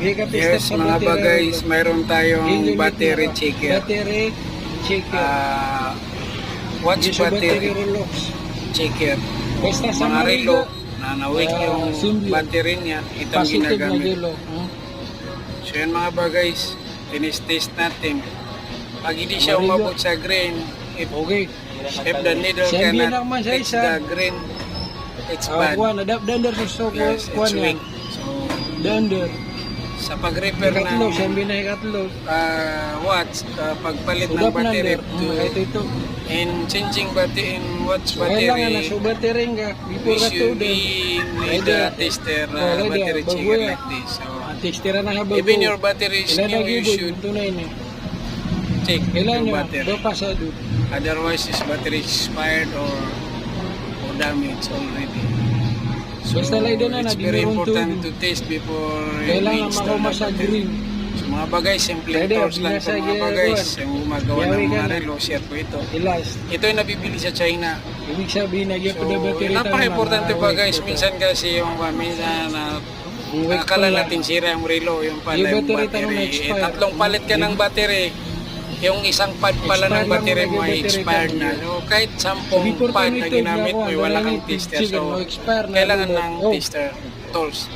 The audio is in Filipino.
Yes, mga guys, mayroon tayong battery checker. Battery checker. Watch battery checker. Basta sa Mga relo Mariga, na na-weak yung simple. battery niya, ito ang Positive na ginagamit. dulo. So yan mga guys, tinest natin. Pag hindi siya Mariga. umabot sa green, Okay. if the needle Sabihin cannot naman sa reach isa. the green, it's bad. Kuwan, dander gusto ko. Yes, Kuwan it's yan. weak. So, Dander. sa pag-repair Ikatlo, ng sabi na ikatlo. watch, pagpalit ng Sudap battery nander. Ito. and changing battery in watch Kailangan na battery, so battery nga. we Before ka should to need Ready. a tester Ready. battery checker Bagoy. like this. So, Tekstira na habang even your battery is new, you should tunay ni. check Kailangan your nyo. battery. Pasado. Otherwise, this battery is expired or damaged already. So, Basta lang din na, it's di very meron important tubig. to test before you Kailangan install makuma the sa battery. green. So mga bagay, simple Pwede, tools lang binasa ito mga yan, bagay. Juan. Yung gumagawa Yawi ng ka mga na. relo, share ko ito. Ilast. Ito yung nabibili sa China. Ibig sabihin, nagyan So, ko na battery. napaka-importante pa guys. Minsan kasi yung minsan na akala natin sira yung relo, yung pala Yung yung battery battery. tanong na-expire. Tatlong palit ka ng battery. Yung isang pad pala Expired ng battery lang mo ay yung battery expired na. tanong. So kahit 10 pad na ginamit mo, wala kang tester. So kailangan ng tester tools.